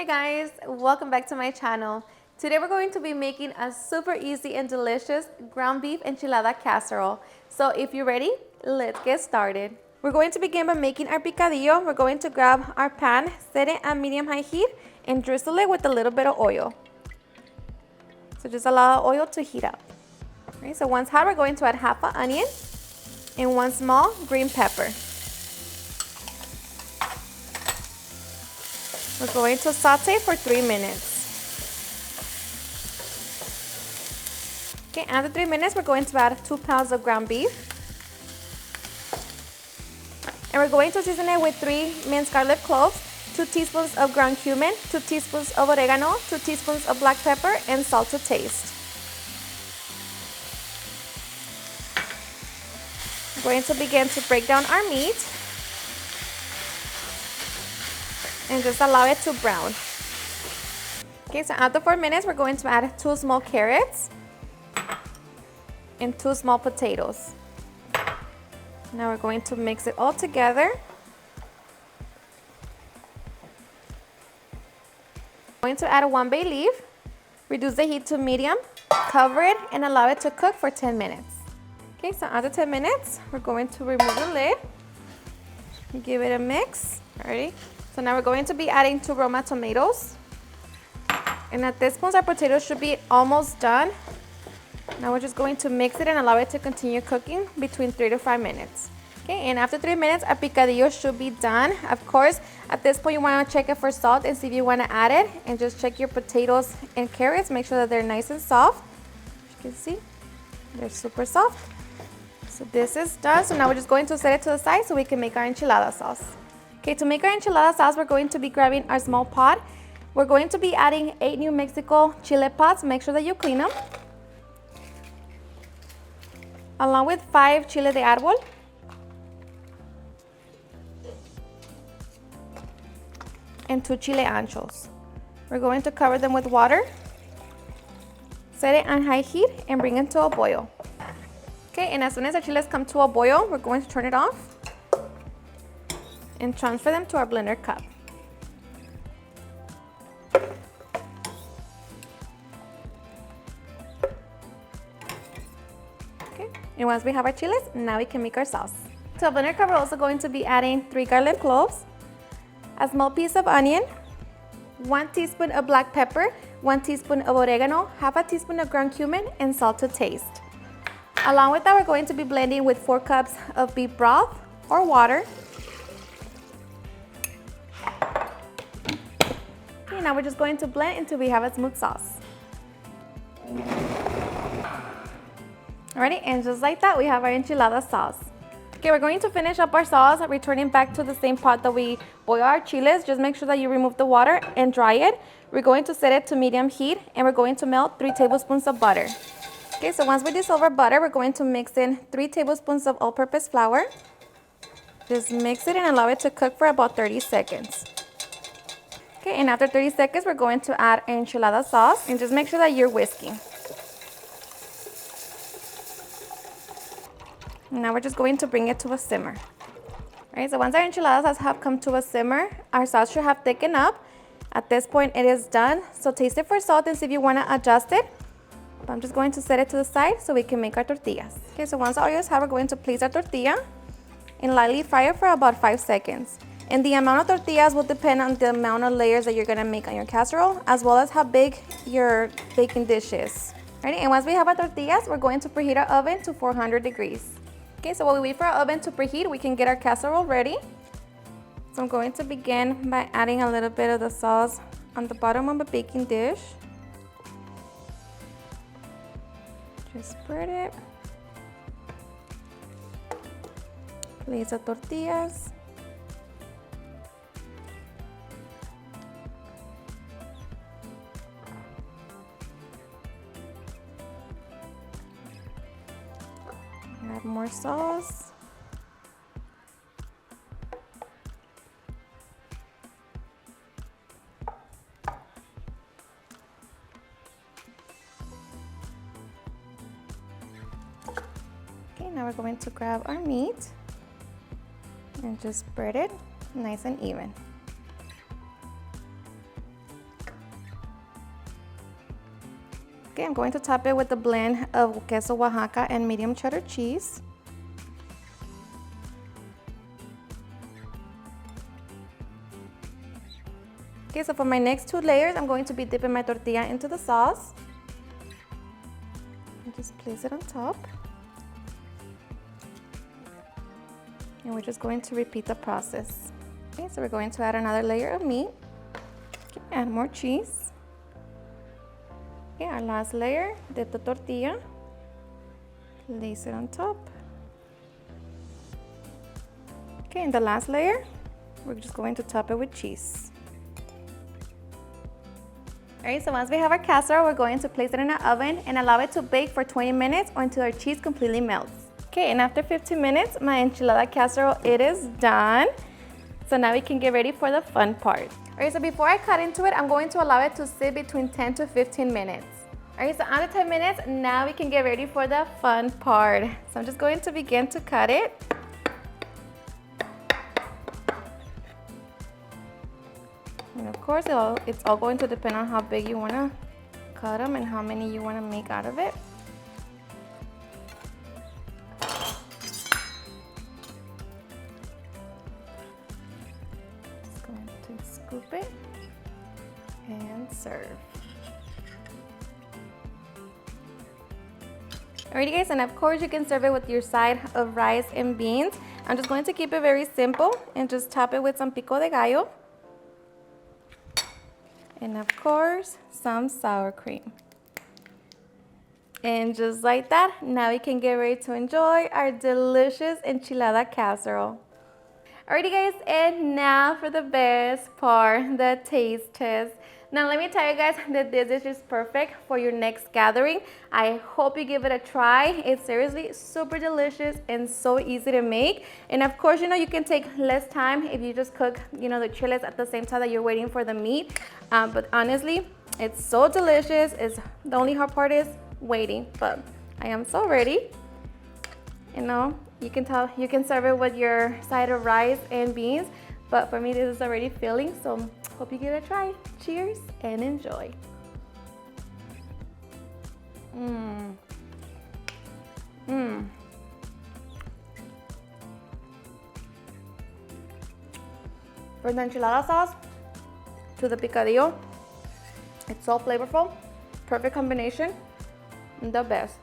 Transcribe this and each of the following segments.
Hi guys, welcome back to my channel. Today we're going to be making a super easy and delicious ground beef enchilada casserole. So if you're ready, let's get started. We're going to begin by making our picadillo. We're going to grab our pan, set it at medium-high heat, and drizzle it with a little bit of oil. So just allow the oil to heat up. Okay, so once hot, we're going to add half an onion and one small green pepper. We're going to saute for 3 minutes. Okay, after 3 minutes, we're going to add 2 pounds of ground beef. And we're going to season it with 3 minced garlic cloves, 2 teaspoons of ground cumin, 2 teaspoons of oregano, 2 teaspoons of black pepper, and salt to taste. We're going to begin to break down our meat and just allow it to brown. Okay, so after 4 minutes, we're going to add 2 small carrots and 2 small potatoes. Now we're going to mix it all together. We're going to add 1 bay leaf, reduce the heat to medium, cover it, and allow it to cook for 10 minutes. Okay, so after 10 minutes, we're going to remove the lid, give it a mix. Alrighty. So now we're going to be adding 2 Roma tomatoes. And at this point, our potatoes should be almost done. Now we're just going to mix it and allow it to continue cooking between 3 to 5 minutes. Okay, and after 3 minutes, our picadillo should be done. Of course, at this point, you want to check it for salt and see if you want to add it. And just check your potatoes and carrots. Make sure that they're nice and soft. As you can see, they're super soft. So this is done. So now we're just going to set it to the side so we can make our enchilada sauce. Okay, to make our enchilada sauce, we're going to be grabbing our small pot. We're going to be adding 8 New Mexico chile pods. Make sure that you clean them. Along with 5 chile de árbol. And 2 chile anchos. We're going to cover them with water. Set it on high heat and bring it to a boil. Okay, and as soon as the chiles come to a boil, we're going to turn it off and transfer them to our blender cup. Okay, and once we have our chiles, now we can make our sauce. To our blender cup, we're also going to be adding 3 garlic cloves, a small piece of onion, 1 teaspoon of black pepper, 1 teaspoon of oregano, half a teaspoon of ground cumin, and salt to taste. Along with that, we're going to be blending with 4 cups of beef broth or water. Okay, now we're just going to blend until we have a smooth sauce. Alrighty, and just like that, we have our enchilada sauce. Okay, we're going to finish up our sauce, returning back to the same pot that we boil our chiles. Just make sure that you remove the water and dry it. We're going to set it to medium heat, and we're going to melt 3 tablespoons of butter. Okay, so once we dissolve our butter, we're going to mix in 3 tablespoons of all-purpose flour. Just mix it and allow it to cook for about 30 seconds. Okay, and after 30 seconds, we're going to add enchilada sauce, and just make sure that you're whisking. Now we're just going to bring it to a simmer. All right, so once our enchiladas have come to a simmer, our sauce should have thickened up. At this point, it is done. So taste it for salt and see if you want to adjust it. But I'm just going to set it to the side so we can make our tortillas. Okay, so once the oil is hot, we're going to place our tortilla and lightly fry it for about 5 seconds. And the amount of tortillas will depend on the amount of layers that you're going to make on your casserole, as well as how big your baking dish is. Ready? And once we have our tortillas, we're going to preheat our oven to 400 degrees. Okay, so while we wait for our oven to preheat, we can get our casserole ready. So I'm going to begin by adding a little bit of the sauce on the bottom of a baking dish. Just spread it. Place the tortillas. Add more sauce. Okay, now we're going to grab our meat and just spread it nice and even. Okay, I'm going to top it with a blend of queso Oaxaca and medium cheddar cheese. Okay, so for my next 2 layers, I'm going to be dipping my tortilla into the sauce. And just place it on top. And we're just going to repeat the process. Okay, so we're going to add another layer of meat. Okay, add more cheese. Okay, our last layer, dip the tortilla. Place it on top. Okay, and the last layer, we're just going to top it with cheese. Alright, so once we have our casserole, we're going to place it in our oven and allow it to bake for 20 minutes or until our cheese completely melts. Okay, and after 15 minutes, my enchilada casserole, it is done. So now we can get ready for the fun part. Alright, so before I cut into it, I'm going to allow it to sit between 10 to 15 minutes. Alright, so after 10 minutes, now we can get ready for the fun part. So I'm just going to begin to cut it. And of course, it's all going to depend on how big you want to cut them and how many you want to make out of it. Just going to scoop it and serve. Alrighty guys, and of course you can serve it with your side of rice and beans. I'm just going to keep it very simple and just top it with some pico de gallo. And of course, some sour cream. And just like that, now we can get ready to enjoy our delicious enchilada casserole. Alrighty guys, and now for the best part, the taste test. Now let me tell you guys that this dish is perfect for your next gathering. I hope you give it a try. It's seriously super delicious and so easy to make. And of course, you can take less time if you just cook, the chiles at the same time that you're waiting for the meat. But honestly, it's so delicious. The only hard part is waiting, but I am so ready. You can tell you can serve it with your side of rice and beans, but for me this is already filling, so hope you give it a try. Cheers and enjoy. For the enchilada sauce to the picadillo, it's so flavorful, perfect combination, the best.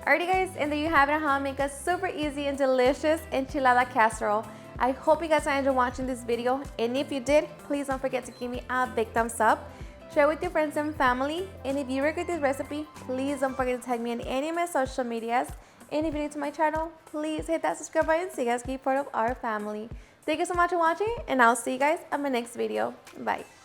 Alrighty guys, and there you have it, how to make a super easy and delicious enchilada casserole. I hope you guys enjoyed watching this video, and if you did, please don't forget to give me a big thumbs up. Share with your friends and family, and if you regret this recipe, please don't forget to tag me on any of my social medias. And if you're new to my channel, please hit that subscribe button so you guys can be part of our family. Thank you so much for watching, and I'll see you guys on my next video. Bye.